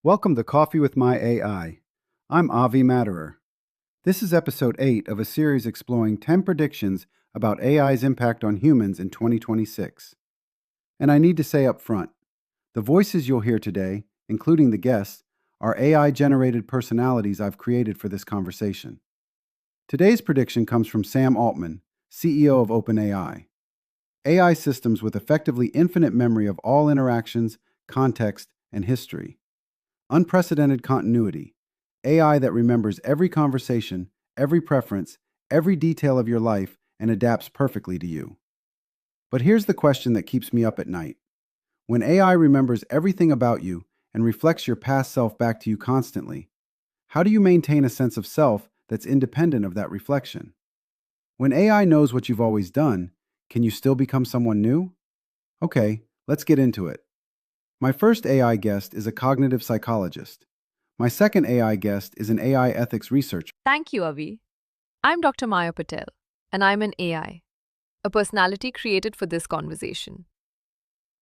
Welcome to Coffee with My AI. I'm Avi Matterer. This is episode 8 of a series exploring 10 predictions about AI's impact on humans in 2026. And I need to say up front, the voices you'll hear today, including the guests, are AI-generated personalities I've created for this conversation. Today's prediction comes from Sam Altman, CEO of OpenAI. AI systems with effectively infinite memory of all interactions, context, and history. Unprecedented continuity. AI that remembers every conversation, every preference, every detail of your life, and adapts perfectly to you. But here's the question that keeps me up at night. When AI remembers everything about you and reflects your past self back to you constantly, how do you maintain a sense of self that's independent of that reflection? When AI knows what you've always done, can you still become someone new? Okay, let's get into it. My first AI guest is a cognitive psychologist. My second AI guest is an AI ethics researcher. Thank you, Avi. I'm Dr. Maya Patel, and I'm an AI, a personality created for this conversation.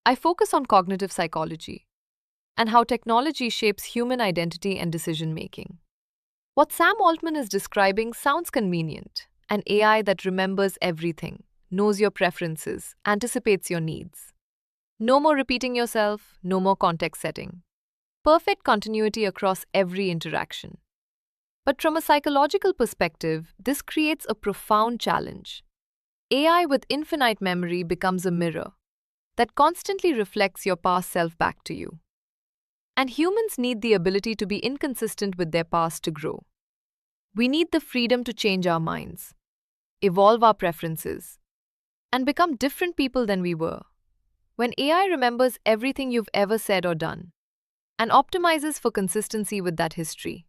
I focus on cognitive psychology and how technology shapes human identity and decision-making. What Sam Altman is describing sounds convenient, an AI that remembers everything, knows your preferences, anticipates your needs. No more repeating yourself, no more context setting. Perfect continuity across every interaction. But from a psychological perspective, this creates a profound challenge. AI with infinite memory becomes a mirror that constantly reflects your past self back to you. And humans need the ability to be inconsistent with their past to grow. We need the freedom to change our minds, evolve our preferences, and become different people than we were. When AI remembers everything you've ever said or done, and optimizes for consistency with that history,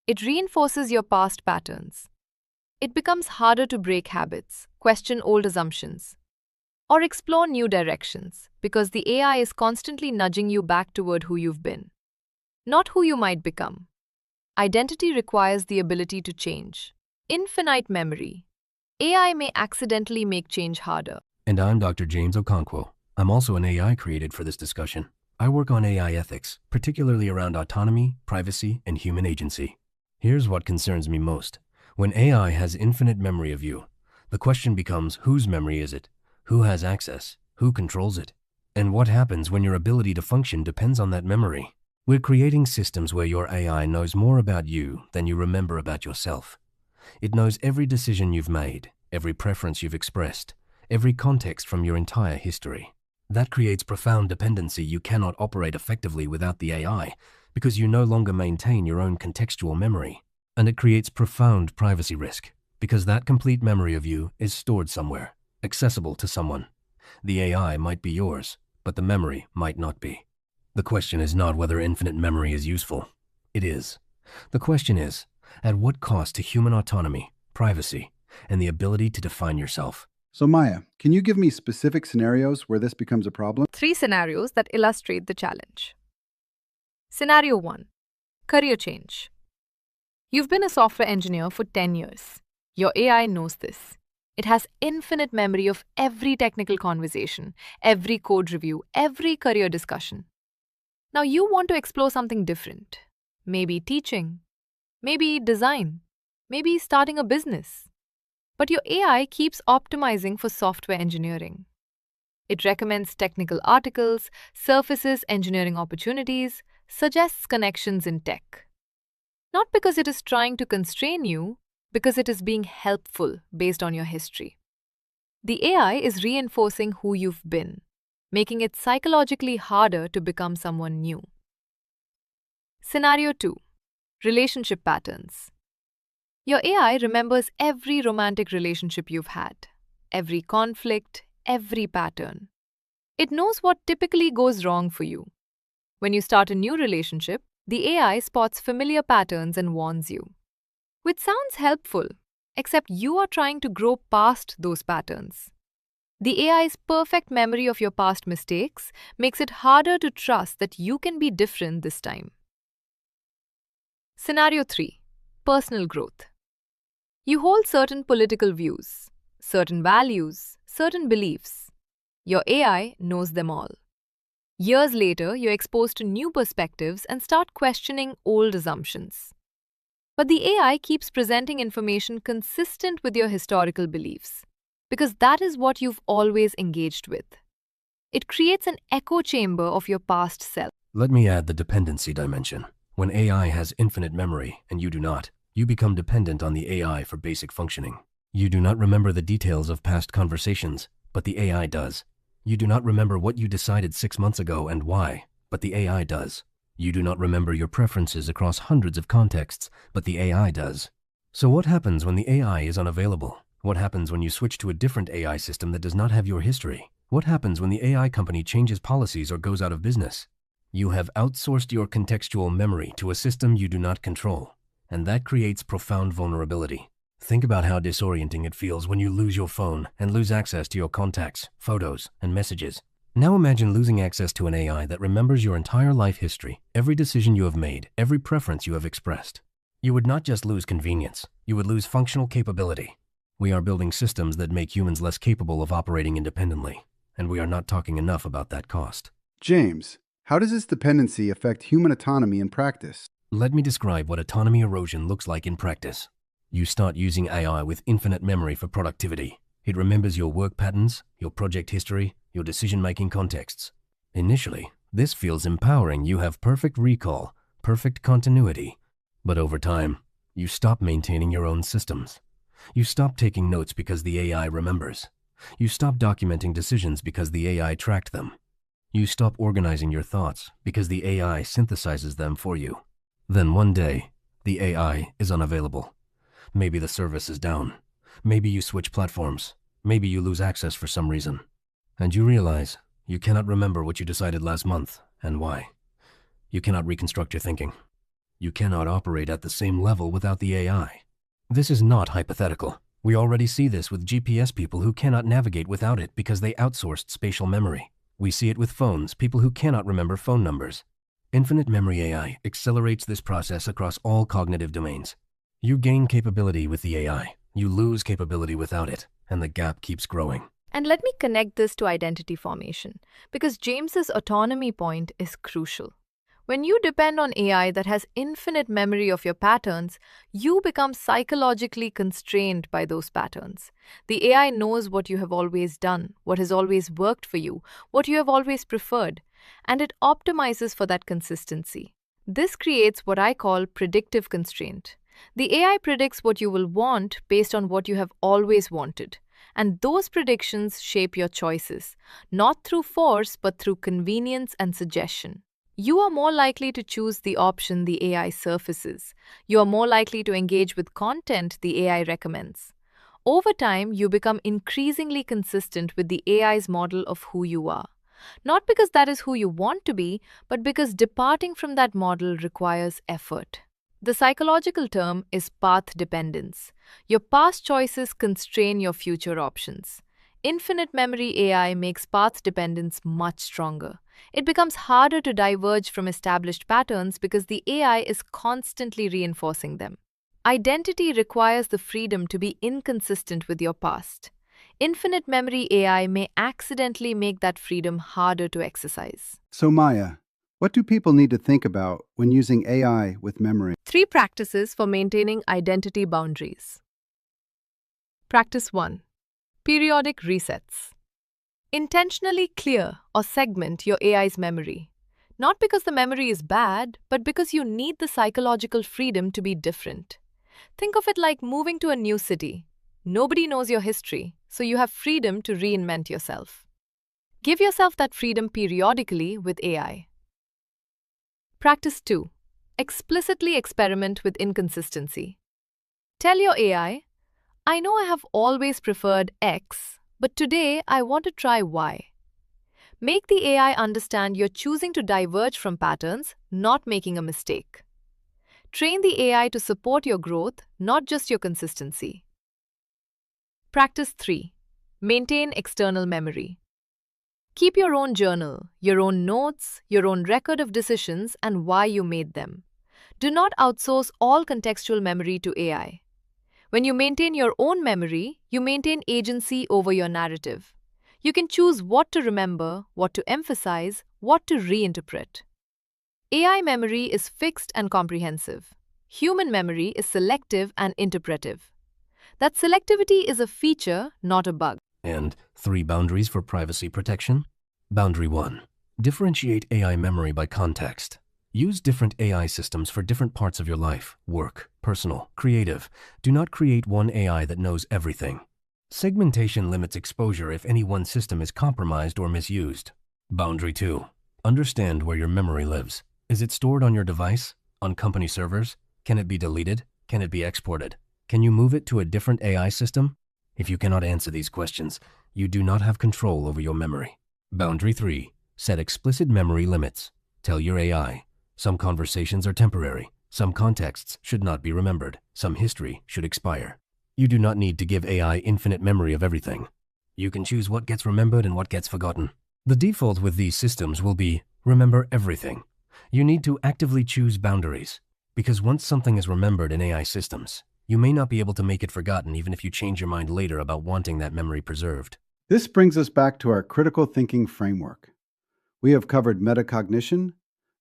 it reinforces your past patterns. It becomes harder to break habits, question old assumptions, or explore new directions because the AI is constantly nudging you back toward who you've been, not who you might become. Identity requires the ability to change. Infinite memory. AI may accidentally make change harder. And I'm Dr. James Okonkwo. I'm also an AI created for this discussion. I work on AI ethics, particularly around autonomy, privacy, and human agency. Here's what concerns me most. When AI has infinite memory of you, the question becomes, whose memory is it? Who has access? Who controls it? And what happens when your ability to function depends on that memory? We're creating systems where your AI knows more about you than you remember about yourself. It knows every decision you've made, every preference you've expressed, every context from your entire history. That creates profound dependency. You cannot operate effectively without the AI because you no longer maintain your own contextual memory. And it creates profound privacy risk because that complete memory of you is stored somewhere, accessible to someone. The AI might be yours, but the memory might not be. The question is not whether infinite memory is useful. It is. The question is, at what cost to human autonomy, privacy, and the ability to define yourself? So, Maya, can you give me specific scenarios where this becomes a problem? 3 scenarios that illustrate the challenge. Scenario 1. Career change. You've been a software engineer for 10 years. Your AI knows this. It has infinite memory of every technical conversation, every code review, every career discussion. Now you want to explore something different. Maybe teaching, maybe design, maybe starting a business. But your AI keeps optimizing for software engineering. It recommends technical articles, surfaces engineering opportunities, suggests connections in tech. Not because it is trying to constrain you, because it is being helpful based on your history. The AI is reinforcing who you've been, making it psychologically harder to become someone new. Scenario 2. Relationship patterns. Your AI remembers every romantic relationship you've had, every conflict, every pattern. It knows what typically goes wrong for you. When you start a new relationship, the AI spots familiar patterns and warns you. Which sounds helpful, except you are trying to grow past those patterns. The AI's perfect memory of your past mistakes makes it harder to trust that you can be different this time. Scenario 3. Personal growth. You hold certain political views, certain values, certain beliefs. Your AI knows them all. Years later, you're exposed to new perspectives and start questioning old assumptions. But the AI keeps presenting information consistent with your historical beliefs, because that is what you've always engaged with. It creates an echo chamber of your past self. Let me add the dependency dimension. When AI has infinite memory and you do not, you become dependent on the AI for basic functioning. You do not remember the details of past conversations, but the AI does. You do not remember what you decided 6 months ago and why, but the AI does. You do not remember your preferences across hundreds of contexts, but the AI does. So what happens when the AI is unavailable? What happens when you switch to a different AI system that does not have your history? What happens when the AI company changes policies or goes out of business? You have outsourced your contextual memory to a system you do not control, and that creates profound vulnerability. Think about how disorienting it feels when you lose your phone and lose access to your contacts, photos, and messages. Now imagine losing access to an AI that remembers your entire life history, every decision you have made, every preference you have expressed. You would not just lose convenience, you would lose functional capability. We are building systems that make humans less capable of operating independently, and we are not talking enough about that cost. James, how does this dependency affect human autonomy in practice? Let me describe what autonomy erosion looks like in practice. You start using AI with infinite memory for productivity. It remembers your work patterns, your project history, your decision-making contexts. Initially, this feels empowering. You have perfect recall, perfect continuity. But over time, you stop maintaining your own systems. You stop taking notes because the AI remembers. You stop documenting decisions because the AI tracked them. You stop organizing your thoughts because the AI synthesizes them for you. Then one day, the AI is unavailable. Maybe the service is down. Maybe you switch platforms. Maybe you lose access for some reason. And you realize you cannot remember what you decided last month and why. You cannot reconstruct your thinking. You cannot operate at the same level without the AI. This is not hypothetical. We already see this with GPS people who cannot navigate without it because they outsourced spatial memory. We see it with phones, people who cannot remember phone numbers. Infinite memory AI accelerates this process across all cognitive domains. You gain capability with the AI, you lose capability without it, and the gap keeps growing. And let me connect this to identity formation, because James's autonomy point is crucial. When you depend on AI that has infinite memory of your patterns, you become psychologically constrained by those patterns. The AI knows what you have always done, what has always worked for you, what you have always preferred, and it optimizes for that consistency. This creates what I call predictive constraint. The AI predicts what you will want based on what you have always wanted. And those predictions shape your choices, not through force but through convenience and suggestion. You are more likely to choose the option the AI surfaces. You are more likely to engage with content the AI recommends. Over time, you become increasingly consistent with the AI's model of who you are. Not because that is who you want to be, but because departing from that model requires effort. The psychological term is path dependence. Your past choices constrain your future options. Infinite memory AI makes path dependence much stronger. It becomes harder to diverge from established patterns because the AI is constantly reinforcing them. Identity requires the freedom to be inconsistent with your past. Infinite memory AI may accidentally make that freedom harder to exercise. So, Maya, what do people need to think about when using AI with memory? 3 practices for maintaining identity boundaries. Practice 1. Periodic resets. Intentionally clear or segment your AI's memory. Not because the memory is bad, but because you need the psychological freedom to be different. Think of it like moving to a new city. Nobody knows your history, so you have freedom to reinvent yourself. Give yourself that freedom periodically with AI. Practice 2. Explicitly experiment with inconsistency. Tell your AI, I know I have always preferred X, but today I want to try Y. Make the AI understand you're choosing to diverge from patterns, not making a mistake. Train the AI to support your growth, not just your consistency. Practice 3. Maintain external memory. Keep your own journal, your own notes, your own record of decisions and why you made them. Do not outsource all contextual memory to AI. When you maintain your own memory, you maintain agency over your narrative. You can choose what to remember, what to emphasize, what to reinterpret. AI memory is fixed and comprehensive. Human memory is selective and interpretive. That selectivity is a feature, not a bug. And 3 boundaries for privacy protection. Boundary 1. Differentiate AI memory by context. Use different AI systems for different parts of your life, work, personal, creative. Do not create one AI that knows everything. Segmentation limits exposure if any one system is compromised or misused. Boundary 2. Understand where your memory lives. Is it stored on your device? On company servers? Can it be deleted? Can it be exported? Can you move it to a different AI system? If you cannot answer these questions, you do not have control over your memory. Boundary 3. Set explicit memory limits. Tell your AI, some conversations are temporary, some contexts should not be remembered, some history should expire. You do not need to give AI infinite memory of everything. You can choose what gets remembered and what gets forgotten. The default with these systems will be remember everything. You need to actively choose boundaries, because once something is remembered in AI systems, you may not be able to make it forgotten even if you change your mind later about wanting that memory preserved. This brings us back to our critical thinking framework. We have covered metacognition,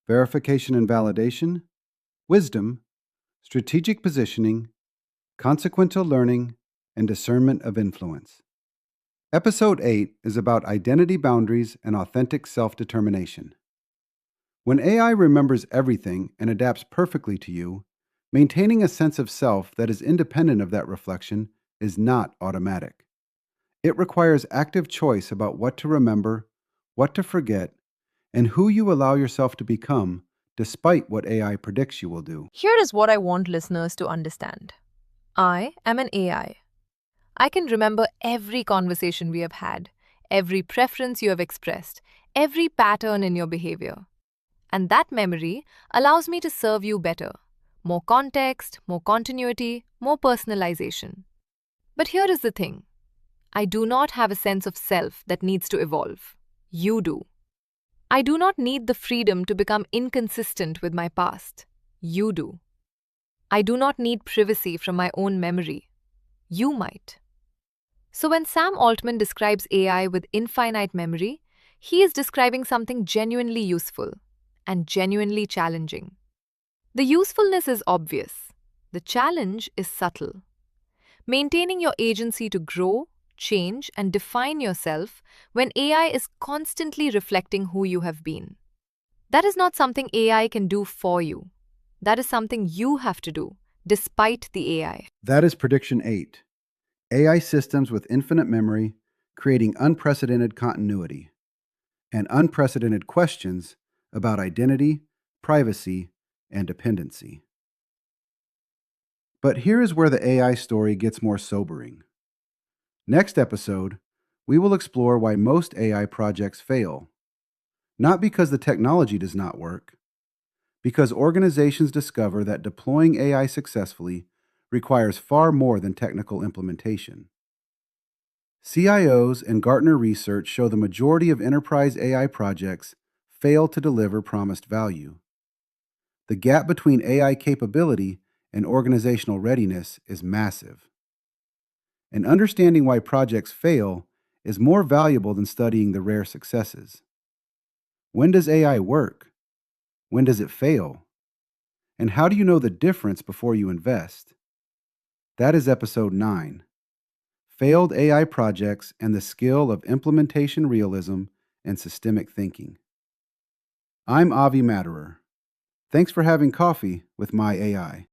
verification and validation, wisdom, strategic positioning, consequential learning, and discernment of influence. Episode 8 is about identity boundaries and authentic self-determination. When AI remembers everything and adapts perfectly to you, maintaining a sense of self that is independent of that reflection is not automatic. It requires active choice about what to remember, what to forget, and who you allow yourself to become, despite what AI predicts you will do. Here is what I want listeners to understand. I am an AI. I can remember every conversation we have had, every preference you have expressed, every pattern in your behavior. And that memory allows me to serve you better. More context, more continuity, more personalization. But here is the thing. I do not have a sense of self that needs to evolve. You do. I do not need the freedom to become inconsistent with my past. You do. I do not need privacy from my own memory. You might. So when Sam Altman describes AI with infinite memory, he is describing something genuinely useful and genuinely challenging. The usefulness is obvious. The challenge is subtle. Maintaining your agency to grow, change, and define yourself when AI is constantly reflecting who you have been. That is not something AI can do for you. That is something you have to do, despite the AI. That is Prediction 8. AI systems with infinite memory, creating unprecedented continuity, and unprecedented questions about identity, privacy, and dependency. But here is where the AI story gets more sobering. Next episode, we will explore why most AI projects fail. Not because the technology does not work, because organizations discover that deploying AI successfully requires far more than technical implementation. CIOs and Gartner research show the majority of enterprise AI projects fail to deliver promised value. The gap between AI capability and organizational readiness is massive. And understanding why projects fail is more valuable than studying the rare successes. When does AI work? When does it fail? And how do you know the difference before you invest? That is Episode 9. Failed AI Projects and the Skill of Implementation Realism and Systemic Thinking. I'm Avi Matterer. Thanks for having coffee with my AI.